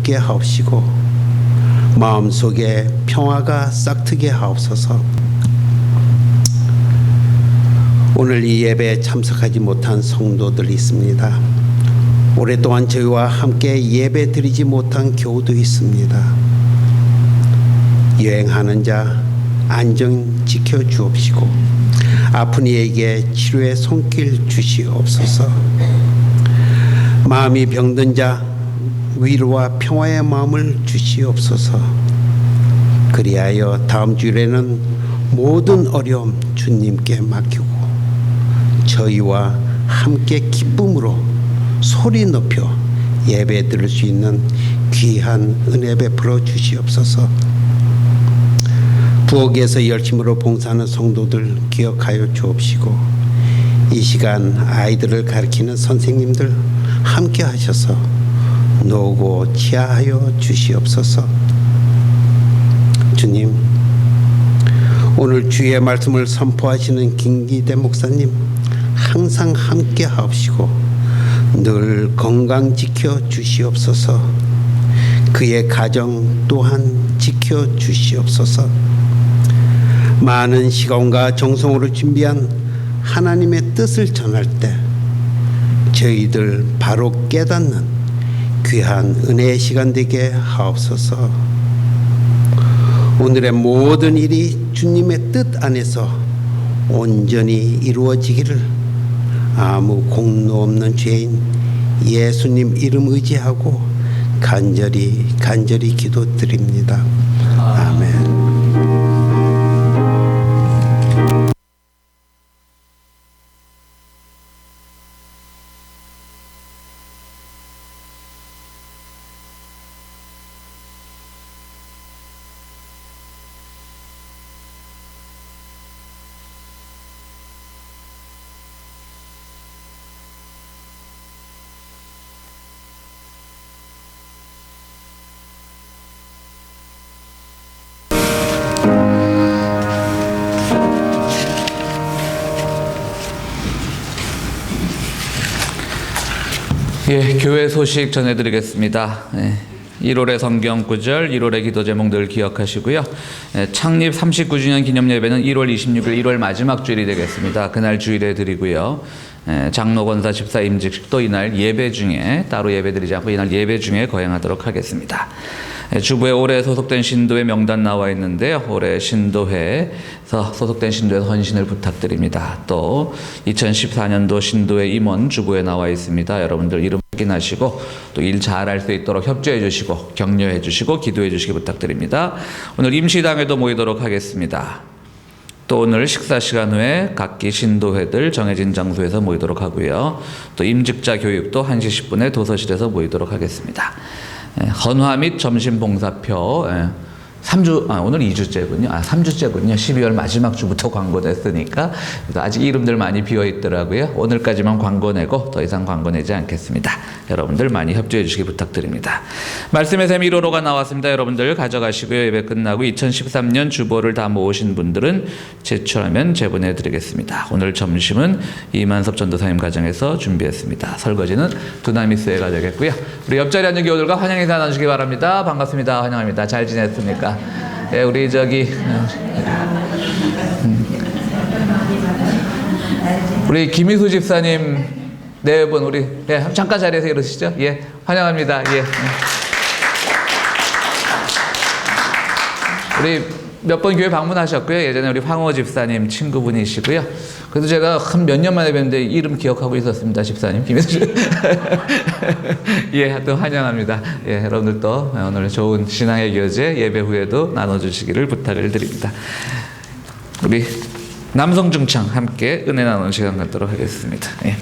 함께 하옵시고 마음속에 평화가 싹트게 하옵소서. 오늘 이 예배에 참석하지 못한 성도들이 있습니다. 오랫동안 저희와 함께 예배 드리지 못한 교우도 있습니다. 여행하는 자 안전 지켜 주옵시고 아픈 이에게 치료의 손길 주시옵소서. 마음이 병든 자 위로와 평화의 마음을 주시옵소서. 그리하여 다음 주일에는 모든 어려움 주님께 맡기고 저희와 함께 기쁨으로 소리 높여 예배 드릴 수 있는 귀한 은혜 베풀어 주시옵소서. 부엌에서 열심으로 봉사하는 성도들 기억하여 주옵시고 이 시간 아이들을 가르치는 선생님들 함께 하셔서 노고 치하하여 주시옵소서. 주님, 오늘 주의 말씀을 선포하시는 김기대 목사님 항상 함께 하옵시고 늘 건강 지켜 주시옵소서. 그의 가정 또한 지켜 주시옵소서. 많은 시간과 정성으로 준비한 하나님의 뜻을 전할 때 저희들 바로 깨닫는 귀한 은혜의 시간 되게 하옵소서. 오늘의 모든 일이 주님의 뜻 안에서 온전히 이루어지기를 아무 공로 없는 죄인 예수님 이름 의지하고 간절히 기도드립니다. 아멘. 예, 교회 소식 전해드리겠습니다. 1월의 성경 구절, 1월의 기도 제목 늘 기억하시고요. 창립 39주년 기념 예배는 1월 26일 1월 마지막 주일이 되겠습니다. 그날 주일에 드리고요. 장로 권사 집사 임직식도 이날 예배 중에 따로 예배드리지 않고 이날 예배 중에 거행하도록 하겠습니다. 주부에 올해 소속된 신도회 명단 나와 있는데요. 올해 신도회에서 소속된 신도에서 헌신을 부탁드립니다. 또 2014년도 신도회 임원 주부에 나와 있습니다. 여러분들 이름 확인하시고 또 일 잘할 수 있도록 협조해 주시고 격려해 주시고 기도해 주시기 부탁드립니다. 오늘 임시당회도 모이도록 하겠습니다. 또 오늘 식사 시간 후에 각기 신도회들 정해진 장소에서 모이도록 하고요. 또 임직자 교육도 1시 10분에 도서실에서 모이도록 하겠습니다. 헌화 및 점심 봉사표 3주, 오늘 2주째군요. 3주째군요. 12월 마지막 주부터 광고 냈으니까. 그래서 아직 이름들 많이 비어 있더라고요. 오늘까지만 광고 내고 더 이상 광고 내지 않겠습니다. 여러분들 많이 협조해 주시기 부탁드립니다. 말씀의 샘 1호로가 나왔습니다. 여러분들 가져가시고요. 예배 끝나고 2013년 주보를 다 모으신 분들은 제출하면 제보내 드리겠습니다. 오늘 점심은 이만섭 전도사님 가정에서 준비했습니다. 설거지는 두나미스회가 되겠고요. 우리 옆자리에 앉은 교우들과 환영 인사 나누시기 바랍니다. 반갑습니다. 환영합니다. 잘 지냈습니까? 예, 우리 우리 김희수 집사님 네 분 우리 잠깐 자리에서 이러시죠. 예, 환영합니다. 예. 우리 몇 번 교회 방문하셨고요. 예전에 우리 황호 집사님 친구분이시고요. 그래도 제가 한 몇 년 만에 뵀는데 이름 기억하고 있었습니다. 집사님 김혜수. 예, 하여튼 환영합니다. 예, 여러분들 또 오늘 좋은 신앙의 교제 예배 후에도 나눠주시기를 부탁을 드립니다. 우리 남성 중창 함께 은혜 나누는 시간 갖도록 하겠습니다. 예.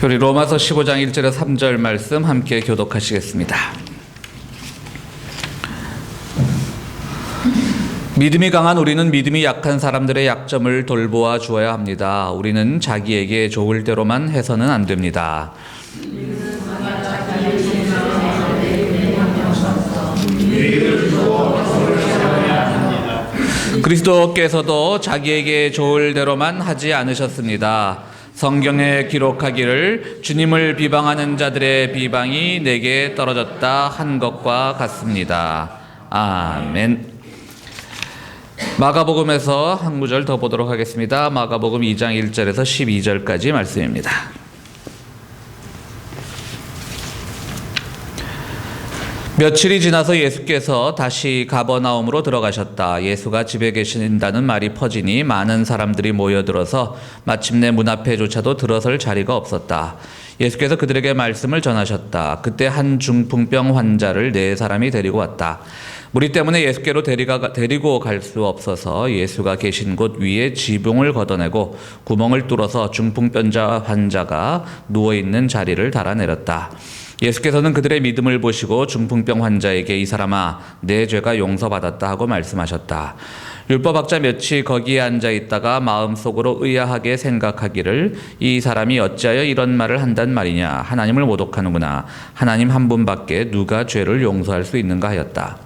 우리 로마서 15장 1절에서 3절 말씀 함께 교독하시겠습니다. 믿음이 강한 우리는 믿음이 약한 사람들의 약점을 돌보아 주어야 합니다. 우리는 자기에게 좋을 대로만 해서는 안 됩니다. 그리스도께서도 자기에게 좋을 대로만 하지 않으셨습니다. 성경에 기록하기를 주님을 비방하는 자들의 비방이 내게 떨어졌다 한 것과 같습니다. 아멘. 마가복음에서 한 구절 더 보도록 하겠습니다. 마가복음 2장 1절에서 12절까지 말씀입니다. 며칠이 지나서 예수께서 다시 가버나움으로 들어가셨다. 예수가 집에 계신다는 말이 퍼지니 많은 사람들이 모여들어서 마침내 문 앞에조차도 들어설 자리가 없었다. 예수께서 그들에게 말씀을 전하셨다. 그때 한 중풍병 환자를 4사람이 데리고 왔다. 무리 때문에 예수께로 데리고 갈 수 없어서 예수가 계신 곳 위에 지붕을 걷어내고 구멍을 뚫어서 중풍병 환자가 누워있는 자리를 달아내렸다. 예수께서는 그들의 믿음을 보시고 중풍병 환자에게 이 사람아 내 죄가 용서받았다 하고 말씀하셨다. 율법학자 몇이 거기에 앉아 있다가 마음속으로 의아하게 생각하기를 이 사람이 어찌하여 이런 말을 한단 말이냐. 하나님을 모독하는구나. 하나님 한 분밖에 누가 죄를 용서할 수 있는가 하였다.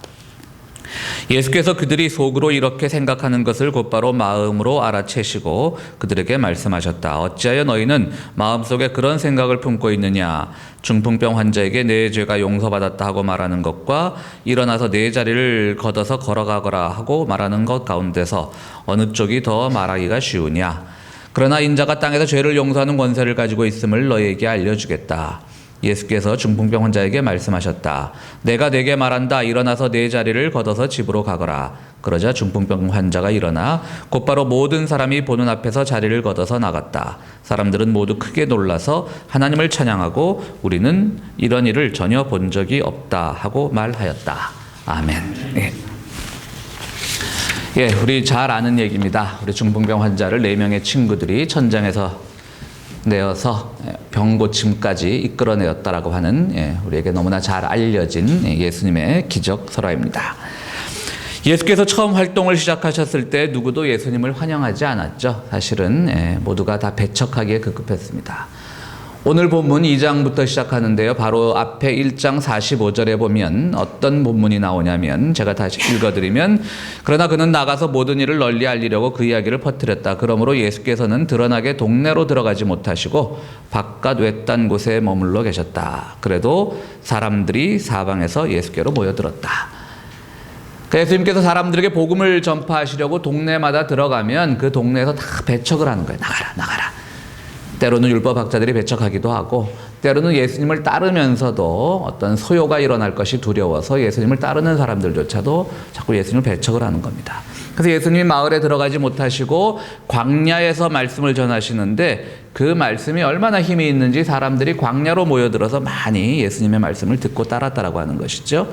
예수께서 그들이 속으로 이렇게 생각하는 것을 곧바로 마음으로 알아채시고 그들에게 말씀하셨다. 어찌하여 너희는 마음속에 그런 생각을 품고 있느냐. 중풍병 환자에게 내 죄가 용서받았다 하고 말하는 것과 일어나서 내 자리를 걷어서 걸어가거라 하고 말하는 것 가운데서 어느 쪽이 더 말하기가 쉬우냐. 그러나 인자가 땅에서 죄를 용서하는 권세를 가지고 있음을 너희에게 알려주겠다. 예수께서 중풍병 환자에게 말씀하셨다. 내가 네게 말한다. 일어나서 내 자리를 걷어서 집으로 가거라. 그러자 중풍병 환자가 일어나 곧바로 모든 사람이 보는 앞에서 자리를 걷어서 나갔다. 사람들은 모두 크게 놀라서 하나님을 찬양하고 우리는 이런 일을 전혀 본 적이 없다 하고 말하였다. 아멘. 예, 우리 잘 아는 얘기입니다. 우리 중풍병 환자를 4명의 친구들이 천장에서 내어서 병고침까지 이끌어내었다라고 하는 우리에게 너무나 잘 알려진 예수님의 기적 설화입니다. 예수께서 처음 활동을 시작하셨을 때 누구도 예수님을 환영하지 않았죠. 사실은 모두가 다 배척하기에 급급했습니다. 오늘 본문 2장부터 시작하는데요. 바로 앞에 1장 45절에 보면 어떤 본문이 나오냐면 제가 다시 읽어드리면 그러나 그는 나가서 모든 일을 널리 알리려고 그 이야기를 퍼뜨렸다. 그러므로 예수께서는 드러나게 동네로 들어가지 못하시고 바깥 외딴 곳에 머물러 계셨다. 그래도 사람들이 사방에서 예수께로 모여들었다. 예수님께서 사람들에게 복음을 전파하시려고 동네마다 들어가면 그 동네에서 다 배척을 하는 거예요. 나가라 나가라. 때로는 율법학자들이 배척하기도 하고 때로는 예수님을 따르면서도 어떤 소요가 일어날 것이 두려워서 예수님을 따르는 사람들조차도 자꾸 예수님을 배척을 하는 겁니다. 그래서 예수님이 마을에 들어가지 못하시고 광야에서 말씀을 전하시는데 그 말씀이 얼마나 힘이 있는지 사람들이 광야로 모여들어서 많이 예수님의 말씀을 듣고 따랐다라고 하는 것이죠.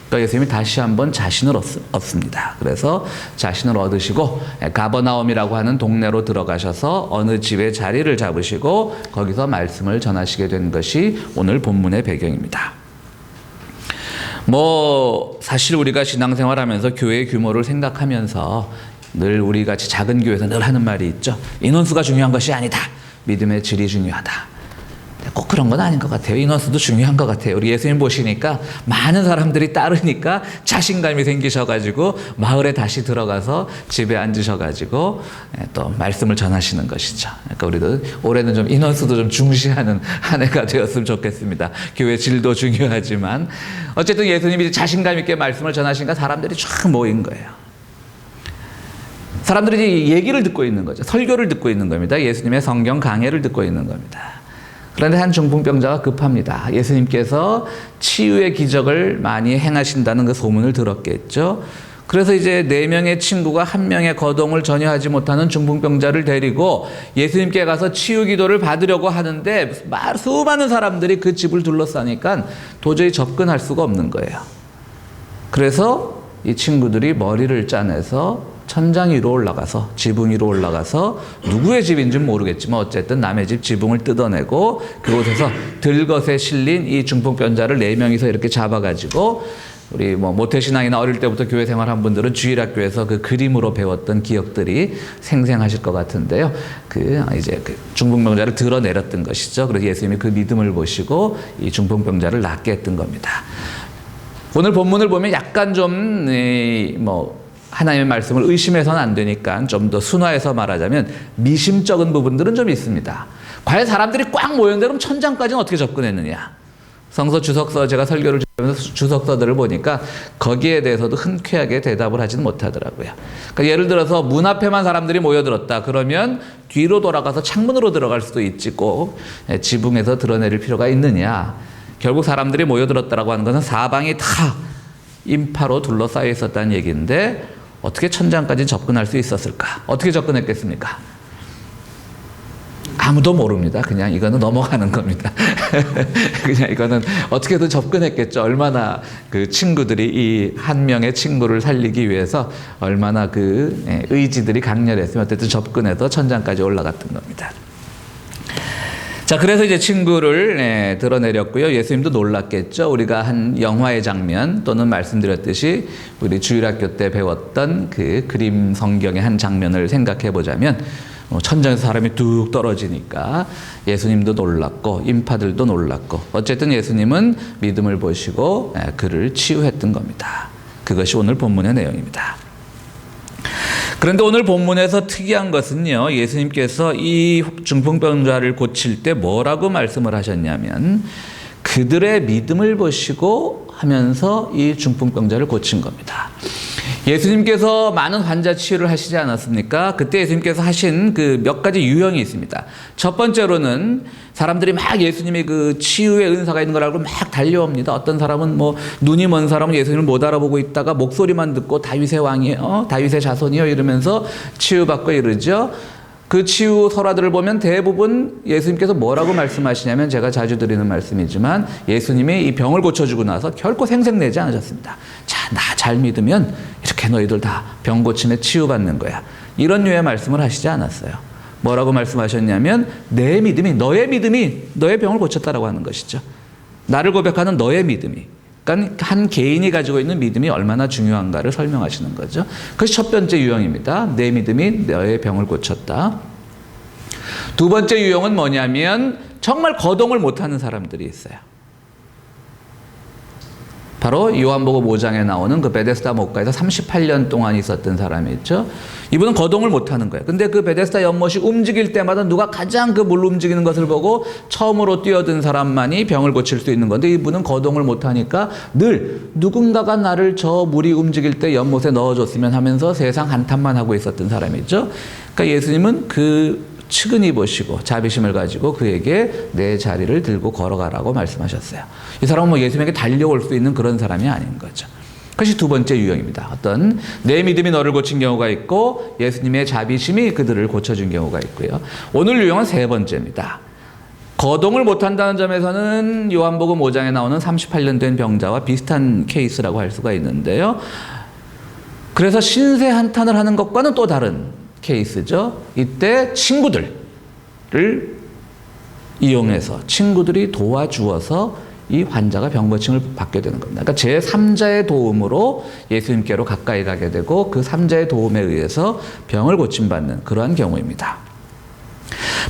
그러니까 예수님이 다시 한번 자신을 얻습니다. 그래서 자신을 얻으시고 가버나움이라고 하는 동네로 들어가셔서 어느 집에 자리를 잡으시고 거기서 말씀을 전하시게 된 것이 오늘 본문의 배경입니다. 사실 우리가 신앙생활하면서 교회의 규모를 생각하면서 늘 우리 같이 작은 교회에서 늘 하는 말이 있죠. 인원수가 중요한 것이 아니다. 믿음의 질이 중요하다. 꼭 그런 건 아닌 것 같아요. 인원수도 중요한 것 같아요. 우리 예수님 보시니까 많은 사람들이 따르니까 자신감이 생기셔가지고 마을에 다시 들어가서 집에 앉으셔가지고 또 말씀을 전하시는 것이죠. 그러니까 우리도 올해는 좀 인원수도 좀 중시하는 한 해가 되었으면 좋겠습니다. 교회 질도 중요하지만 어쨌든 예수님이 자신감 있게 말씀을 전하시니까 사람들이 쫙 모인 거예요. 사람들이 얘기를 듣고 있는 거죠. 설교를 듣고 있는 겁니다. 예수님의 성경 강해를 듣고 있는 겁니다. 그런데 한 중풍병자가 급합니다. 예수님께서 치유의 기적을 많이 행하신다는 그 소문을 들었겠죠. 그래서 이제 4명의 친구가 1명의 거동을 전혀 하지 못하는 중풍병자를 데리고 예수님께 가서 치유 기도를 받으려고 하는데 수많은 사람들이 그 집을 둘러싸니까 도저히 접근할 수가 없는 거예요. 그래서 이 친구들이 머리를 짜내서 천장 위로 올라가서 지붕 위로 올라가서 누구의 집인지는 모르겠지만 어쨌든 남의 집 지붕을 뜯어내고 그곳에서 들것에 실린 이 중풍병자를 4명이서 이렇게 잡아가지고 우리 모태신앙이나 어릴 때부터 교회 생활한 분들은 주일학교에서 그 그림으로 배웠던 기억들이 생생하실 것 같은데요. 이제 중풍병자를 드러내렸던 것이죠. 그래서 예수님이 그 믿음을 보시고 이 중풍병자를 낫게 했던 겁니다. 오늘 본문을 보면 약간 좀 하나님의 말씀을 의심해서는 안 되니까 좀 더 순화해서 말하자면 미심쩍은 부분들은 좀 있습니다. 과연 사람들이 꽉 모였는데 그럼 천장까지는 어떻게 접근했느냐? 성서 주석서 제가 설교를 하면서 주석서들을 보니까 거기에 대해서도 흔쾌하게 대답을 하지는 못하더라고요. 그러니까 예를 들어서 문 앞에만 사람들이 모여들었다. 그러면 뒤로 돌아가서 창문으로 들어갈 수도 있지 꼭 지붕에서 드러내릴 필요가 있느냐? 결국 사람들이 모여들었다라고 하는 것은 사방이 다 인파로 둘러싸여 있었다는 얘기인데 어떻게 천장까지 접근할 수 있었을까? 어떻게 접근했겠습니까? 아무도 모릅니다. 그냥 이거는 넘어가는 겁니다. 그냥 이거는 어떻게든 접근했겠죠. 얼마나 그 친구들이 이 한 명의 친구를 살리기 위해서 얼마나 의지들이 강렬했으면 어쨌든 접근해서 천장까지 올라갔던 겁니다. 자, 그래서 이제 친구를 드러내렸고요. 예수님도 놀랐겠죠. 우리가 한 영화의 장면 또는 말씀드렸듯이 우리 주일학교 때 배웠던 그 그림 성경의 한 장면을 생각해 보자면 천장에서 사람이 뚝 떨어지니까 예수님도 놀랐고 인파들도 놀랐고 어쨌든 예수님은 믿음을 보시고 그를 치유했던 겁니다. 그것이 오늘 본문의 내용입니다. 그런데 오늘 본문에서 특이한 것은요, 예수님께서 이 중풍병자를 고칠 때 뭐라고 말씀을 하셨냐면 그들의 믿음을 보시고 하면서 이 중풍병자를 고친 겁니다. 예수님께서 많은 환자 치유를 하시지 않았습니까? 그때 예수님께서 하신 그 몇 가지 유형이 있습니다. 첫 번째로는 사람들이 막 예수님의 그 치유의 은사가 있는 걸 알고 막 달려옵니다. 어떤 사람은 눈이 먼 사람은 예수님을 못 알아보고 있다가 목소리만 듣고 다윗의 왕이에요, 다윗의 자손이요 이러면서 치유받고 이러죠. 그 치유 설화들을 보면 대부분 예수님께서 뭐라고 말씀하시냐면 제가 자주 드리는 말씀이지만 예수님이 이 병을 고쳐주고 나서 결코 생색내지 않으셨습니다. 자, 나 잘 믿으면 이렇게 너희들 다 병 고침에 치유받는 거야. 이런 류의 말씀을 하시지 않았어요. 뭐라고 말씀하셨냐면 내 믿음이 너의 믿음이 너의 병을 고쳤다라고 하는 것이죠. 나를 고백하는 너의 믿음이. 그러니까 한 개인이 가지고 있는 믿음이 얼마나 중요한가를 설명하시는 거죠. 그것이 첫 번째 유형입니다. 내 믿음이 너의 병을 고쳤다. 두 번째 유형은 뭐냐면 정말 거동을 못하는 사람들이 있어요. 바로 요한복음 5장에 나오는 그 베데스다 목가에서 38년 동안 있었던 사람이 있죠. 이분은 거동을 못하는 거예요. 근데 그 베데스다 연못이 움직일 때마다 누가 가장 그 물 움직이는 것을 보고 처음으로 뛰어든 사람만이 병을 고칠 수 있는 건데 이분은 거동을 못하니까 늘 누군가가 나를 저 물이 움직일 때 연못에 넣어줬으면 하면서 세상 한탄만 하고 있었던 사람이죠. 그러니까 예수님은 그 측은히 보시고 자비심을 가지고 그에게 내 자리를 들고 걸어가라고 말씀하셨어요. 이 사람은 예수님에게 달려올 수 있는 그런 사람이 아닌 거죠. 그것이 두 번째 유형입니다. 어떤 내 믿음이 너를 고친 경우가 있고 예수님의 자비심이 그들을 고쳐준 경우가 있고요. 오늘 유형은 세 번째입니다. 거동을 못한다는 점에서는 요한복음 5장에 나오는 38년 된 병자와 비슷한 케이스라고 할 수가 있는데요. 그래서 신세 한탄을 하는 것과는 또 다른 케이스죠. 이때 친구들을 이용해서 친구들이 도와주어서 이 환자가 병 고침을 받게 되는 겁니다. 그러니까 제3자의 도움으로 예수님께로 가까이 가게 되고 그 3자의 도움에 의해서 병을 고침받는 그러한 경우입니다.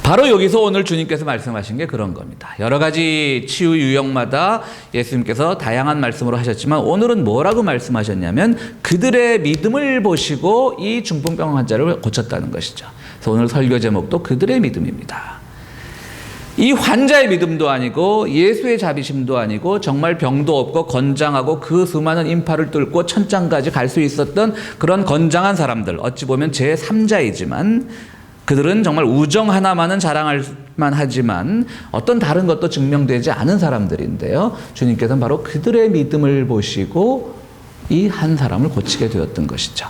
바로 여기서 오늘 주님께서 말씀하신 게 그런 겁니다. 여러 가지 치유 유형마다 예수님께서 다양한 말씀으로 하셨지만 오늘은 뭐라고 말씀하셨냐면 그들의 믿음을 보시고 이 중풍병 환자를 고쳤다는 것이죠. 그래서 오늘 설교 제목도 그들의 믿음입니다. 이 환자의 믿음도 아니고 예수의 자비심도 아니고 정말 병도 없고 건장하고 그 수많은 인파를 뚫고 천장까지 갈 수 있었던 그런 건장한 사람들, 어찌 보면 제3자이지만 그들은 정말 우정 하나만은 자랑할 만하지만 어떤 다른 것도 증명되지 않은 사람들인데요. 주님께서는 바로 그들의 믿음을 보시고 이 한 사람을 고치게 되었던 것이죠.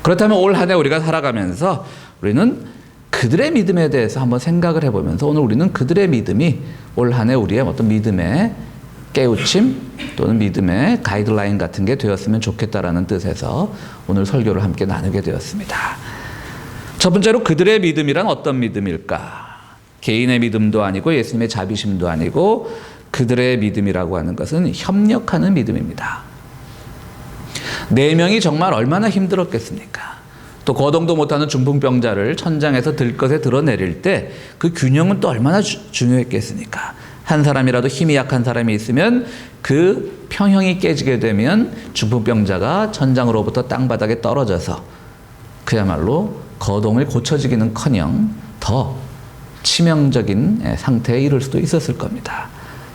그렇다면 올 한 해 우리가 살아가면서 우리는 그들의 믿음에 대해서 한번 생각을 해보면서 오늘 우리는 그들의 믿음이 올 한 해 우리의 어떤 믿음의 깨우침 또는 믿음의 가이드라인 같은 게 되었으면 좋겠다라는 뜻에서 오늘 설교를 함께 나누게 되었습니다. 첫 번째로 그들의 믿음이란 어떤 믿음일까? 개인의 믿음도 아니고 예수님의 자비심도 아니고 그들의 믿음이라고 하는 것은 협력하는 믿음입니다. 4명이 정말 얼마나 힘들었겠습니까? 또 거동도 못하는 중풍병자를 천장에서 들것에 드러내릴 때 그 균형은 또 얼마나 중요했겠습니까? 한 사람이라도 힘이 약한 사람이 있으면 그 평형이 깨지게 되면 중풍병자가 천장으로부터 땅바닥에 떨어져서 그야말로 거동을 고쳐지기는커녕 더 치명적인 상태에 이를 수도 있었을 겁니다.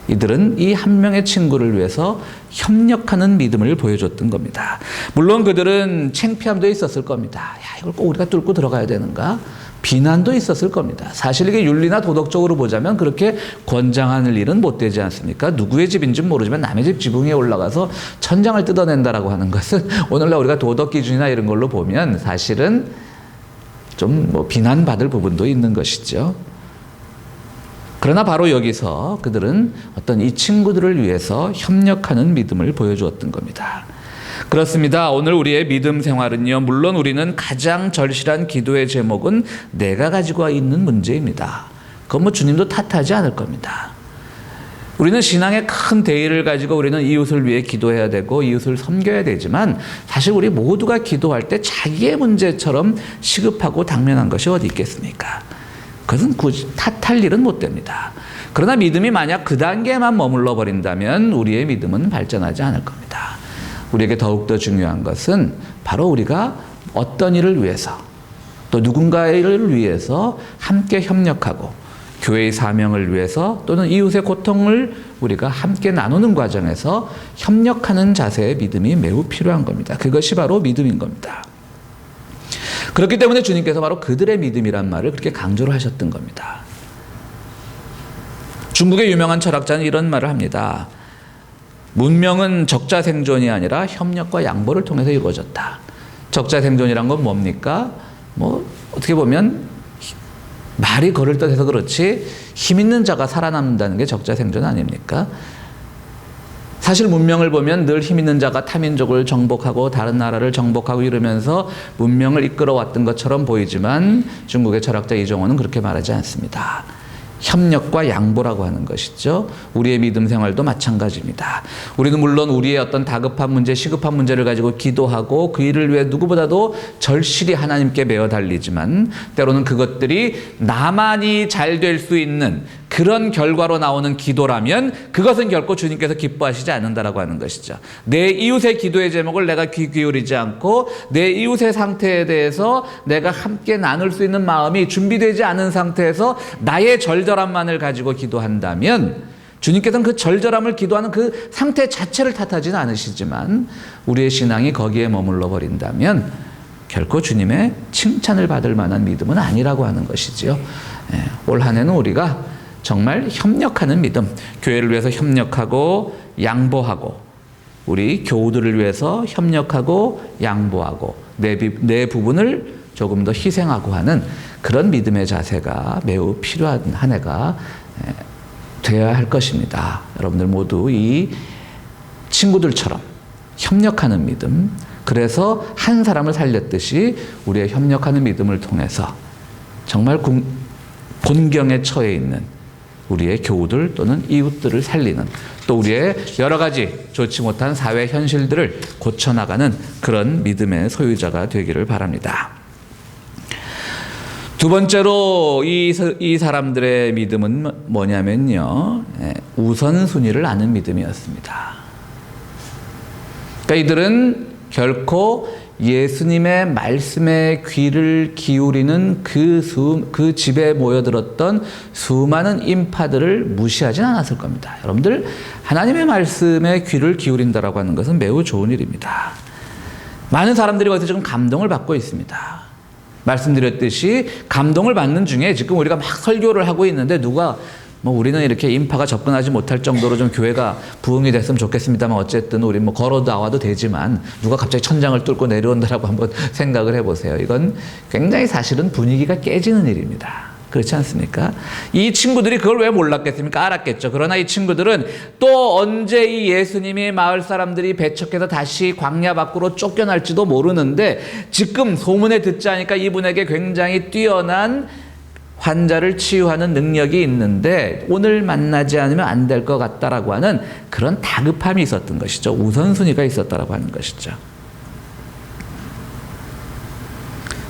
이들은 이 한 명의 친구를 위해서 협력하는 믿음을 보여줬던 겁니다. 물론 그들은 창피함도 있었을 겁니다. 야, 이걸 꼭 우리가 뚫고 들어가야 되는가? 비난도 있었을 겁니다. 사실 이게 윤리나 도덕적으로 보자면 그렇게 권장하는 일은 못 되지 않습니까? 누구의 집인지는 모르지만 남의 집 지붕 위에 올라가서 천장을 뜯어낸다라고 하는 것은 오늘날 우리가 도덕 기준이나 이런 걸로 보면 사실은 좀 비난받을 부분도 있는 것이죠. 그러나 바로 여기서 그들은 어떤 이 친구들을 위해서 협력하는 믿음을 보여주었던 겁니다. 그렇습니다. 오늘 우리의 믿음 생활은요, 물론 우리는 가장 절실한 기도의 제목은 내가 가지고 있는 문제입니다. 그건 주님도 탓하지 않을 겁니다. 우리는 신앙의 큰 대의를 가지고 우리는 이웃을 위해 기도해야 되고 이웃을 섬겨야 되지만 사실 우리 모두가 기도할 때 자기의 문제처럼 시급하고 당면한 것이 어디 있겠습니까? 그것은 굳이 탓할 일은 못 됩니다. 그러나 믿음이 만약 그 단계만 머물러 버린다면 우리의 믿음은 발전하지 않을 겁니다. 우리에게 더욱더 중요한 것은 바로 우리가 어떤 일을 위해서 또 누군가를 위해서 함께 협력하고 교회의 사명을 위해서 또는 이웃의 고통을 우리가 함께 나누는 과정에서 협력하는 자세의 믿음이 매우 필요한 겁니다. 그것이 바로 믿음인 겁니다. 그렇기 때문에 주님께서 바로 그들의 믿음이란 말을 그렇게 강조를 하셨던 겁니다. 중국의 유명한 철학자는 이런 말을 합니다. 문명은 적자생존이 아니라 협력과 양보를 통해서 이루어졌다. 적자생존이란 건 뭡니까? 어떻게 보면 말이 걸을 듯해서 그렇지 힘 있는 자가 살아남는다는 게 적자생존 아닙니까? 사실 문명을 보면 늘 힘 있는 자가 타민족을 정복하고 다른 나라를 정복하고 이러면서 문명을 이끌어왔던 것처럼 보이지만 중국의 철학자 이종호는 그렇게 말하지 않습니다. 협력과 양보라고 하는 것이죠. 우리의 믿음 생활도 마찬가지입니다. 우리는 물론 우리의 어떤 다급한 문제, 시급한 문제를 가지고 기도하고 그 일을 위해 누구보다도 절실히 하나님께 매어 달리지만 때로는 그것들이 나만이 잘 될 수 있는 그런 결과로 나오는 기도라면 그것은 결코 주님께서 기뻐하시지 않는다라고 하는 것이죠. 내 이웃의 기도의 제목을 내가 귀 기울이지 않고 내 이웃의 상태에 대해서 내가 함께 나눌 수 있는 마음이 준비되지 않은 상태에서 나의 절절함만을 가지고 기도한다면 주님께서는 그 절절함을 기도하는 그 상태 자체를 탓하지는 않으시지만 우리의 신앙이 거기에 머물러 버린다면 결코 주님의 칭찬을 받을 만한 믿음은 아니라고 하는 것이지요. 올 한 해는 우리가 정말 협력하는 믿음, 교회를 위해서 협력하고 양보하고 우리 교우들을 위해서 협력하고 양보하고 내 부분을 조금 더 희생하고 하는 그런 믿음의 자세가 매우 필요한 한 해가 되어야 할 것입니다. 여러분들 모두 이 친구들처럼 협력하는 믿음, 그래서 한 사람을 살렸듯이 우리의 협력하는 믿음을 통해서 정말 곤경에 처해 있는 우리의 교우들 또는 이웃들을 살리는 또 우리의 여러 가지 좋지 못한 사회 현실들을 고쳐나가는 그런 믿음의 소유자가 되기를 바랍니다. 두 번째로 이 사람들의 믿음은 뭐냐면요, 우선순위를 아는 믿음이었습니다. 그러니까 이들은 결코 예수님의 말씀에 귀를 기울이는 그 집에 모여들었던 수많은 인파들을 무시하진 않았을 겁니다. 여러분들, 하나님의 말씀에 귀를 기울인다라고 하는 것은 매우 좋은 일입니다. 많은 사람들이 거기서 지금 감동을 받고 있습니다. 말씀드렸듯이 감동을 받는 중에 지금 우리가 막 설교를 하고 있는데 누가 우리는 이렇게 인파가 접근하지 못할 정도로 좀 교회가 부흥이 됐으면 좋겠습니다만 어쨌든 우리 걸어 나와도 되지만 누가 갑자기 천장을 뚫고 내려온다라고 한번 생각을 해보세요. 이건 굉장히 사실은 분위기가 깨지는 일입니다. 그렇지 않습니까? 이 친구들이 그걸 왜 몰랐겠습니까? 알았겠죠. 그러나 이 친구들은 또 언제 이 예수님이 마을 사람들이 배척해서 다시 광야 밖으로 쫓겨날지도 모르는데 지금 소문에 듣지 않으니까 이분에게 굉장히 뛰어난 환자를 치유하는 능력이 있는데 오늘 만나지 않으면 안 될 것 같다라고 하는 그런 다급함이 있었던 것이죠. 우선순위가 있었다라고 하는 것이죠.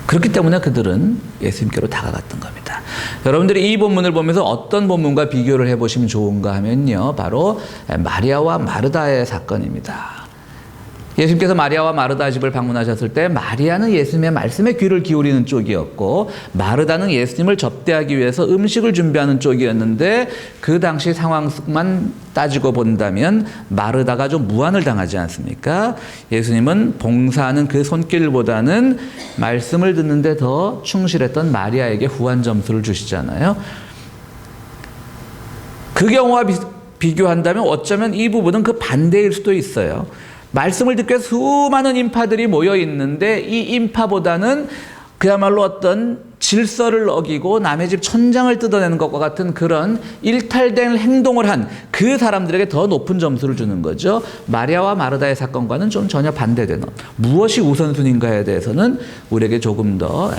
그렇기 때문에 그들은 예수님께로 다가갔던 겁니다. 여러분들이 이 본문을 보면서 어떤 본문과 비교를 해보시면 좋은가 하면요. 바로 마리아와 마르다의 사건입니다. 예수님께서 마리아와 마르다 집을 방문하셨을 때 마리아는 예수님의 말씀에 귀를 기울이는 쪽이었고 마르다는 예수님을 접대하기 위해서 음식을 준비하는 쪽이었는데 그 당시 상황만 따지고 본다면 마르다가 좀 무안을 당하지 않습니까? 예수님은 봉사하는 그 손길보다는 말씀을 듣는데 더 충실했던 마리아에게 후한 점수를 주시잖아요. 그 경우와 비교한다면 어쩌면 이 부분은 그 반대일 수도 있어요. 말씀을 듣기 위해 수많은 인파들이 모여 있는데 이 인파보다는 그야말로 어떤 질서를 어기고 남의 집 천장을 뜯어내는 것과 같은 그런 일탈된 행동을 한 그 사람들에게 더 높은 점수를 주는 거죠. 마리아와 마르다의 사건과는 좀 전혀 반대되는 무엇이 우선순위인가에 대해서는 우리에게 조금 더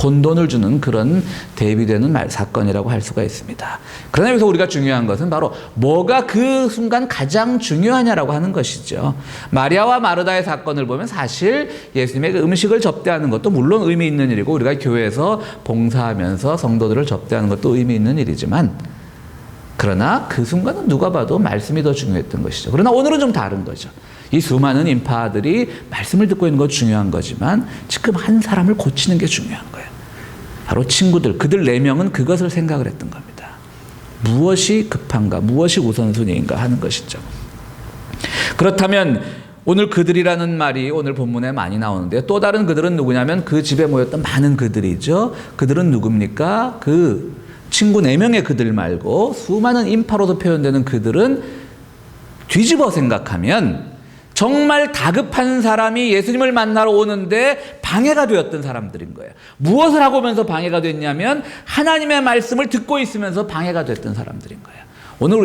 혼돈을 주는 그런 대비되는 사건이라고 할 수가 있습니다. 그러나 여기서 우리가 중요한 것은 바로 뭐가 그 순간 가장 중요하냐라고 하는 것이죠. 마리아와 마르다의 사건을 보면 사실 예수님의 그 음식을 접대하는 것도 물론 의미 있는 일이고 우리가 교회에서 봉사하면서 성도들을 접대하는 것도 의미 있는 일이지만 그러나 그 순간은 누가 봐도 말씀이 더 중요했던 것이죠. 그러나 오늘은 좀 다른 거죠. 이 수많은 인파들이 말씀을 듣고 있는 것 중요한 거지만 지금 한 사람을 고치는 게 중요한 거예요. 바로 친구들, 그들 4명은 그것을 생각을 했던 겁니다. 무엇이 급한가, 무엇이 우선순위인가 하는 것이죠. 그렇다면 오늘 그들이라는 말이 오늘 본문에 많이 나오는데요. 또 다른 그들은 누구냐면 그 집에 모였던 많은 그들이죠. 그들은 누굽니까? 그 친구 4명의 그들 말고 수많은 인파로도 표현되는 그들은 뒤집어 생각하면 정말 다급한 사람이 예수님을 만나러 오는데 방해가 되었던 사람들인 거예요. 무엇을 하고 오면서 방해가 됐냐면 하나님의 말씀을 듣고 있으면서 방해가 됐던 사람들인 거예요. 오늘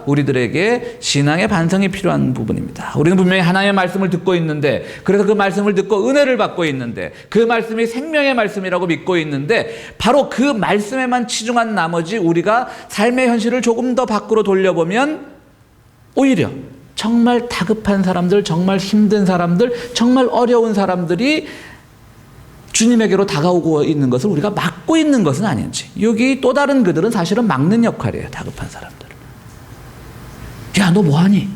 우리들에게 신앙의 반성이 필요한 부분입니다. 우리는 분명히 하나님의 말씀을 듣고 있는데 그래서 그 말씀을 듣고 은혜를 받고 있는데 그 말씀이 생명의 말씀이라고 믿고 있는데 바로 그 말씀에만 치중한 나머지 우리가 삶의 현실을 조금 더 밖으로 돌려보면 오히려 정말 다급한 사람들, 정말 힘든 사람들, 정말 어려운 사람들이 주님에게로 다가오고 있는 것을 우리가 막고 있는 것은 아닌지. 여기 또 다른 그들은 사실은 막는 역할이에요. 다급한 사람들. 야, 너 뭐하니?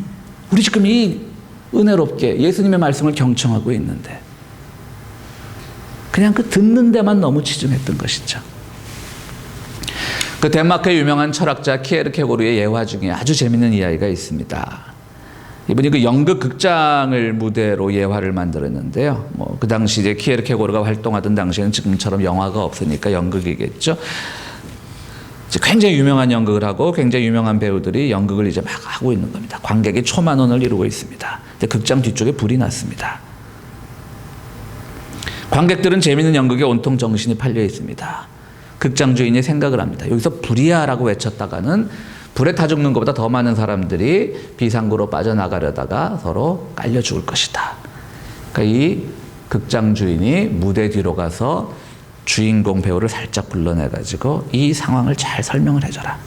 우리 지금 이 은혜롭게 예수님의 말씀을 경청하고 있는데. 그냥 그 듣는 데만 너무 치중했던 것이죠. 그 덴마크의 유명한 철학자 키에르케고르의 예화 중에 아주 재밌는 이야기가 있습니다. 이분이 그 연극 극장을 무대로 예화를 만들었는데요. 그 당시 이제 키에르케고르가 활동하던 당시에는 지금처럼 영화가 없으니까 연극이겠죠. 이제 굉장히 유명한 연극을 하고 굉장히 유명한 배우들이 연극을 이제 막 하고 있는 겁니다. 관객이 초만원을 이루고 있습니다. 근데 극장 뒤쪽에 불이 났습니다. 관객들은 재밌는 연극에 온통 정신이 팔려 있습니다. 극장 주인이 생각을 합니다. 여기서 불이야라고 외쳤다가는 불에 타 죽는 것보다 더 많은 사람들이 비상구로 빠져나가려다가 서로 깔려 죽을 것이다. 그러니까 이 극장 주인이 무대 뒤로 가서 주인공 배우를 살짝 불러내가지고 이 상황을 잘 설명을 해줘라.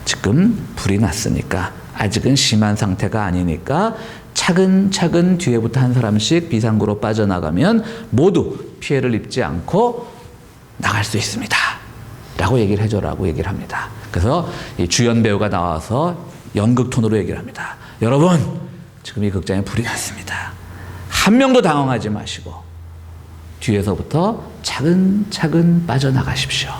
지금 불이 났으니까 아직은 심한 상태가 아니니까 차근차근 뒤에부터 한 사람씩 비상구로 빠져나가면 모두 피해를 입지 않고 나갈 수 있습니다. 라고 얘기를 해줘라고 얘기를 합니다. 그래서 이 주연 배우가 나와서 연극 톤으로 얘기를 합니다. 여러분, 지금 이 극장에 불이 났습니다. 한 명도 당황하지 마시고 뒤에서부터 차근차근 빠져나가십시오.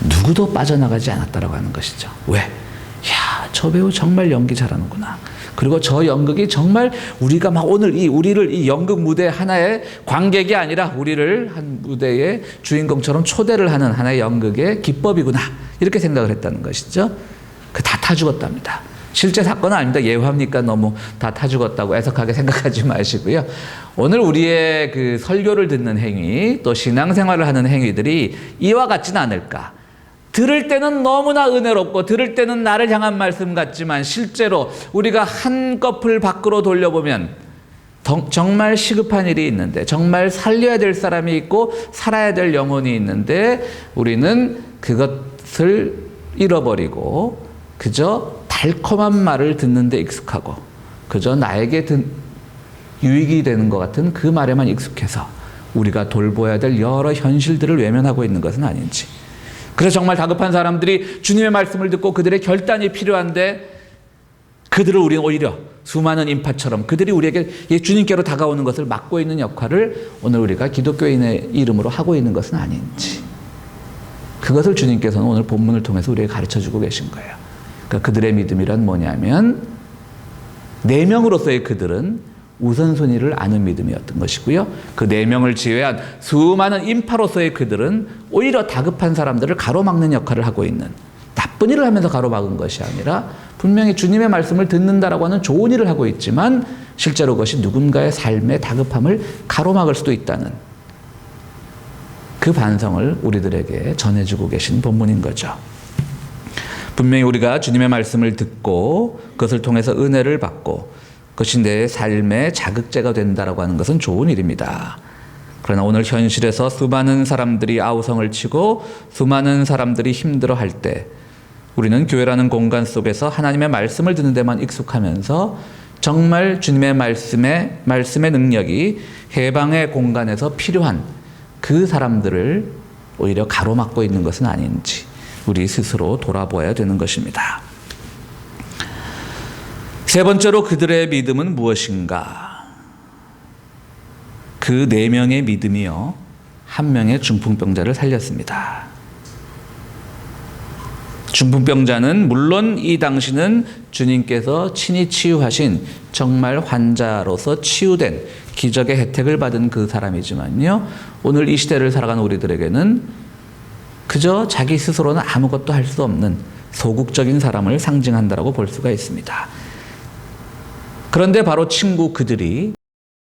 누구도 빠져나가지 않았다라고 하는 것이죠. 왜? 야, 저 배우 정말 연기 잘하는구나. 그리고 저 연극이 정말 우리가 막 오늘 우리를 이 연극 무대 하나의 관객이 아니라 우리를 한 무대의 주인공처럼 초대를 하는 하나의 연극의 기법이구나. 이렇게 생각을 했다는 것이죠. 그 다 타 죽었답니다. 실제 사건은 아닙니다. 예화입니까? 너무 다 타 죽었다고 애석하게 생각하지 마시고요. 오늘 우리의 그 설교를 듣는 행위, 또 신앙생활을 하는 행위들이 이와 같지는 않을까. 들을 때는 너무나 은혜롭고 들을 때는 나를 향한 말씀 같지만 실제로 우리가 한꺼풀 밖으로 돌려보면 정말 시급한 일이 있는데, 정말 살려야 될 사람이 있고 살아야 될 영혼이 있는데 우리는 그것을 잃어버리고 그저 달콤한 말을 듣는 데 익숙하고 그저 나에게 유익이 되는 것 같은 그 말에만 익숙해서 우리가 돌보아야 될 여러 현실들을 외면하고 있는 것은 아닌지. 그래서 정말 다급한 사람들이 주님의 말씀을 듣고 그들의 결단이 필요한데 그들을 우리는 오히려 수많은 인파처럼 그들이 우리에게 주님께로 다가오는 것을 막고 있는 역할을 오늘 우리가 기독교인의 이름으로 하고 있는 것은 아닌지. 그것을 주님께서는 오늘 본문을 통해서 우리에게 가르쳐주고 계신 거예요. 그러니까 그들의 믿음이란 뭐냐면 네 명으로서의 그들은 우선순위를 아는 믿음이었던 것이고요. 그 네 명을 제외한 수많은 인파로서의 그들은 오히려 다급한 사람들을 가로막는 역할을 하고 있는, 나쁜 일을 하면서 가로막은 것이 아니라 분명히 주님의 말씀을 듣는다라고 하는 좋은 일을 하고 있지만 실제로 그것이 누군가의 삶의 다급함을 가로막을 수도 있다는 그 반성을 우리들에게 전해주고 계신 본문인 거죠. 분명히 우리가 주님의 말씀을 듣고 그것을 통해서 은혜를 받고 그것이 내 삶의 자극제가 된다라고 하는 것은 좋은 일입니다. 그러나 오늘 현실에서 수많은 사람들이 아우성을 치고 수많은 사람들이 힘들어할 때 우리는 교회라는 공간 속에서 하나님의 말씀을 듣는 데만 익숙하면서 정말 주님의 말씀의 능력이 해방의 공간에서 필요한 그 사람들을 오히려 가로막고 있는 것은 아닌지 우리 스스로 돌아보아야 되는 것입니다. 세 번째로 그들의 믿음은 무엇인가? 그 네 명의 믿음이요, 한 명의 중풍병자를 살렸습니다. 중풍병자는 물론 이 당시는 주님께서 친히 치유하신 정말 환자로서 치유된 기적의 혜택을 받은 그 사람이지만요, 오늘 이 시대를 살아가는 우리들에게는 그저 자기 스스로는 아무것도 할 수 없는 소극적인 사람을 상징한다라고 볼 수가 있습니다. 그런데 바로 친구 그들이